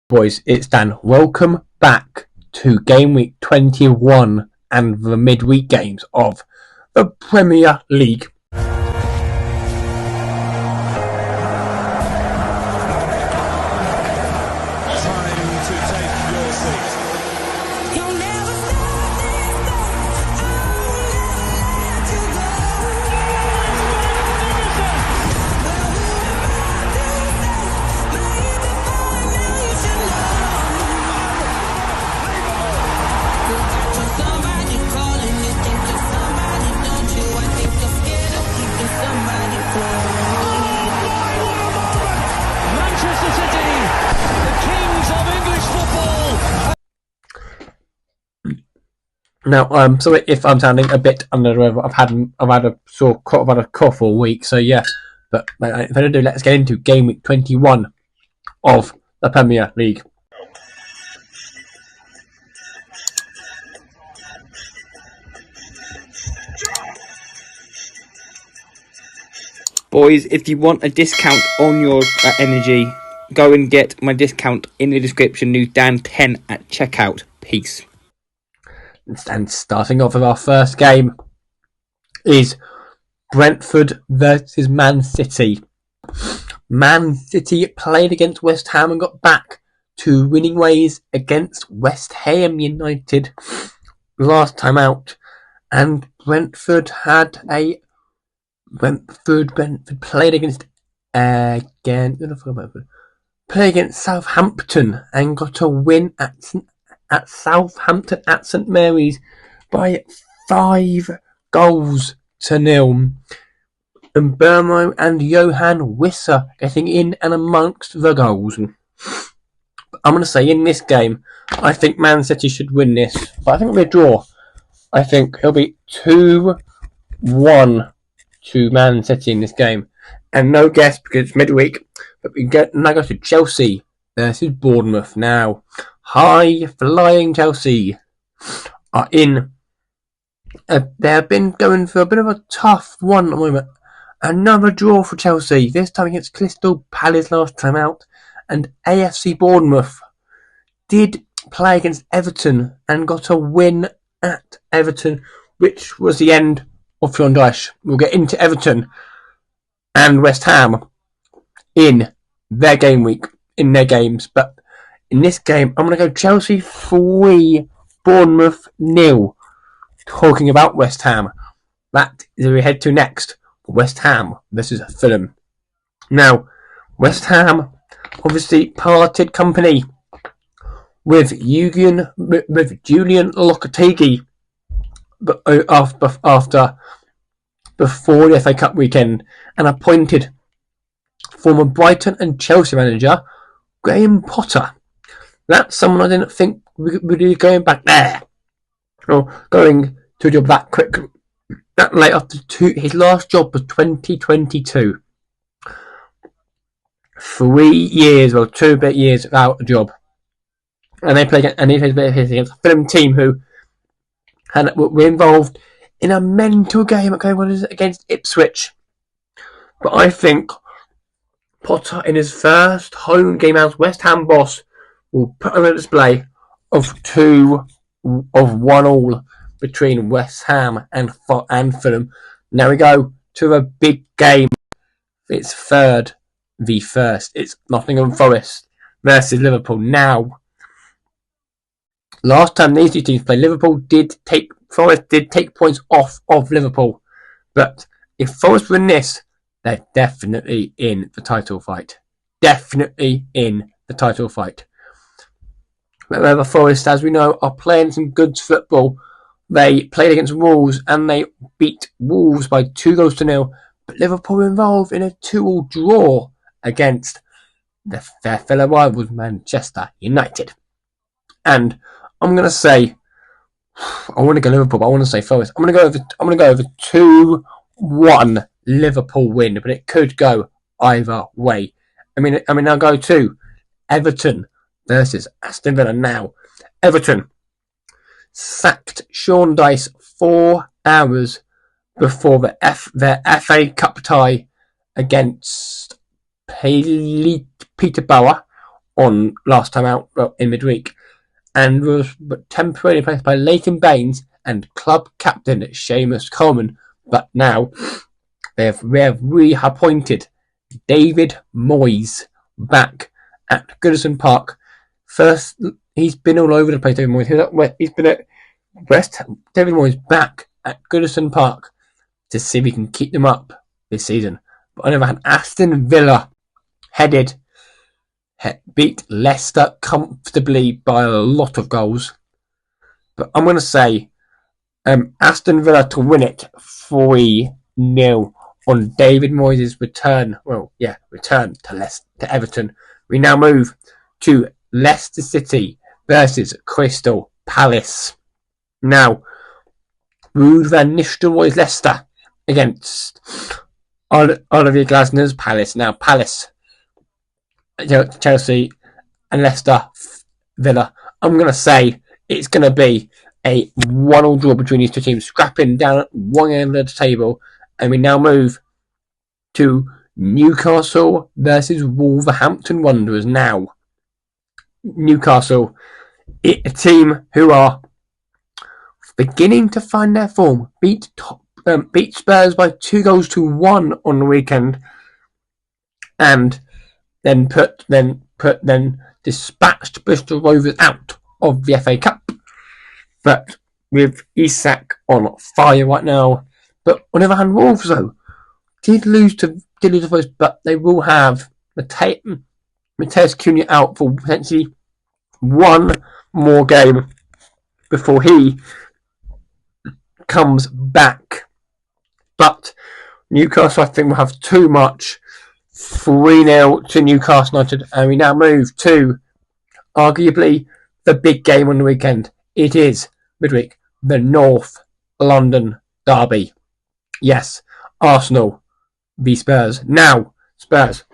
Boys, it's Dan. Welcome back to Game Week 21 and the midweek games of the Premier League. Now, I'm sorry if I'm sounding a bit under the weather. I've had a cough all week, so yeah. But if I don't do, let's get into Game Week 21 of the Premier League. Boys, if you want a discount on your energy, go and get my discount in the description. New Dan10 at checkout. Peace. And starting off with our first game is Brentford versus Man City. Man City played against West Ham and got back to winning ways against West Ham United last time out. And Brentford played against Southampton and got a win at Southampton at St Mary's by 5-0. And Burmo and Johan Wissa getting in and amongst the goals. I'm going to say in this game, I think Man City should win this, but I think it'll be a draw. I think it'll be 2-1 to Man City in this game. And no guess because it's midweek, but we now go to Chelsea versus Bournemouth now. High-flying Chelsea are in. They have been going for a bit of a tough one at the moment. Another draw for Chelsea, this time against Crystal Palace last time out. And AFC Bournemouth did play against Everton and got a win at Everton, which was the end of Sean Dyche. We'll get into Everton and West Ham in their game week, in their games, but in this game, I'm going to go Chelsea 3, Bournemouth 0. Talking about West Ham, that is where we head to next. West Ham versus Fulham. Now, West Ham obviously parted company with Julian Lopetegui before the FA Cup weekend and appointed former Brighton and Chelsea manager Graham Potter. That's someone I didn't think would be going back there, or going to a job that quick, that late after his last job was 2022. 3 years, well, 2 bit years without a job, and he plays against a Fulham team who were involved in a mental game against Ipswich. But I think Potter, in his first home game as West Ham boss, will put on a display of 1-1 between West Ham and Fulham. Now we go to a big game. It's third v first. It's Nottingham Forest versus Liverpool. Now, last time these two teams played, Forest did take points off of Liverpool. But if Forest win this, they're definitely in the title fight. However, Forest, as we know, are playing some good football. They played against Wolves and they beat Wolves by 2-0. But Liverpool were involved in a 2-2 draw against their fellow rivals Manchester United. And I'm going to say, I want to go Liverpool, but I want to say Forest. I'm going to go over 2-1 Liverpool win, but it could go either way. I'll go to Everton versus Aston Villa now. Everton sacked Sean Dyche 4 hours before their FA Cup tie against Peterborough on last time out in midweek, and was temporarily replaced by Leighton Baines and club captain Seamus Coleman. But now they have reappointed David Moyes back at Goodison Park. First, he's been all over the place. David Moyes. He's been at West Ham. David Moyes back at Goodison Park to see if he can keep them up this season. But on the other hand, Aston Villa beat Leicester comfortably by a lot of goals. But I'm going to say Aston Villa to win it 3-0 on David Moyes' return. Return to Everton. We now move to Leicester City versus Crystal Palace. Now, Ruud van Nistelrooy's Leicester against Olivier Glasner's Palace. Now, Palace, Chelsea, and Leicester, Villa. I'm going to say it's going to be a 1-1 draw between these two teams, scrapping down at one end of the table. And we now move to Newcastle versus Wolverhampton Wanderers. Now, Newcastle, a team who are beginning to find their form, beat Spurs by 2-1 on the weekend, and then dispatched Bristol Rovers out of the FA Cup. But with Isak on fire right now. But on the other hand, Wolves though did lose to first, but they will have Mateus Cunha out for potentially one more game before he comes back. But Newcastle, I think, will have too much. 3-0 to Newcastle United, and we now move to arguably the big game on the weekend. It is midweek, the North London derby. Yes, Arsenal v Spurs. Now, Spurs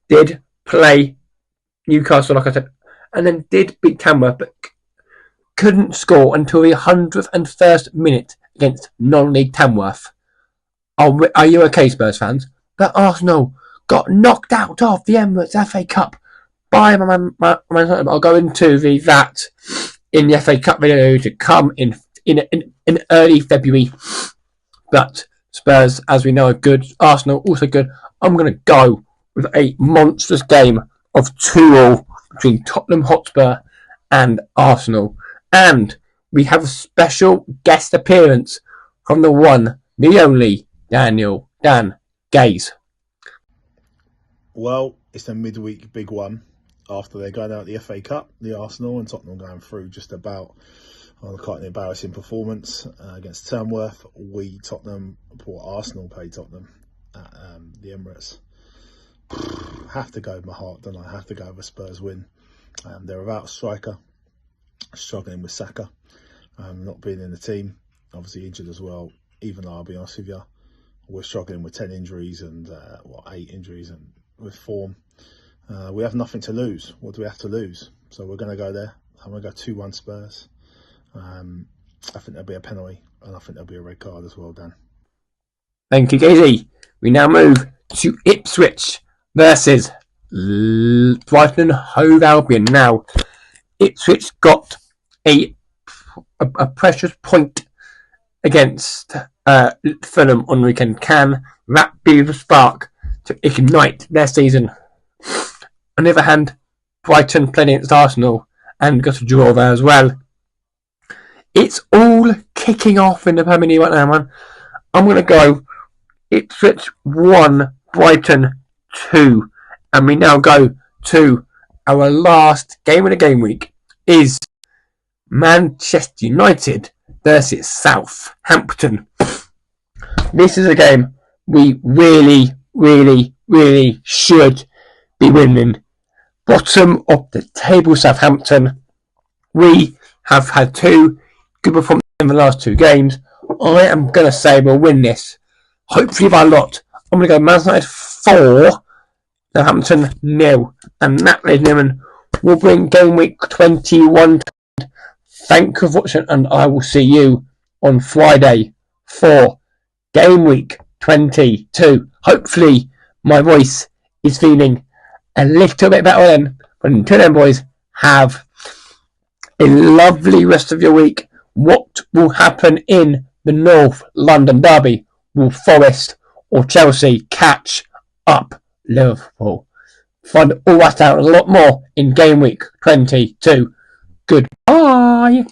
did play Newcastle, like I said, and then did beat Tamworth, but couldn't score until the 101st minute against non-league Tamworth. Are you okay, Spurs fans? But Arsenal got knocked out of the Emirates FA Cup by my man. I'll go into that in the FA Cup video to come in early February. But Spurs, as we know, are good. Arsenal also good. I'm going to go with a monstrous game of 2-2 between Tottenham Hotspur and Arsenal. And we have a special guest appearance from the one, the only, Dan Gaze. Well, it's a midweek big one after they're going out at the FA Cup. The Arsenal and Tottenham going through just about quite an embarrassing performance against Tamworth. Arsenal played Tottenham at the Emirates. Have to go with my heart, don't I? Have to go with a Spurs win. They're without a striker, struggling with Saka, not being in the team, obviously injured as well. Even though I'll be honest with you, we're struggling with 10 injuries and 8 injuries and with form. We have nothing to lose. What do we have to lose? So we're going to go there. I'm going to go 2-1 Spurs. I think there'll be a penalty and I think there'll be a red card as well, Dan. Thank you, Gazy. We now move to Ipswich versus Brighton Hove Albion. Now, Ipswich got a precious point against Fulham on the weekend. Can that be the spark to ignite their season? On the other hand, Brighton played against Arsenal and got a draw there as well. It's all kicking off in the Premier League right now, man. I'm going to go Ipswich 1, Brighton 2. And we now go to our last game of the game week is Manchester United versus Southampton. This is a game we really, really, really should be winning. Bottom of the table, Southampton. We have had 2 good performances in the last 2 games. I am going to say we'll win this. Hopefully by a lot. I'm going to go Man United 4, Southampton 0. And that, ladies and gentlemen, will bring game week 21. Thank you for watching, and I will see you on Friday for game week 22. Hopefully my voice is feeling a little bit better then. Until then, boys, have a lovely rest of your week. What will happen in the North London derby? Will Forest or Chelsea catch up Liverpool? Find all that out and a lot more in game week 22. Goodbye.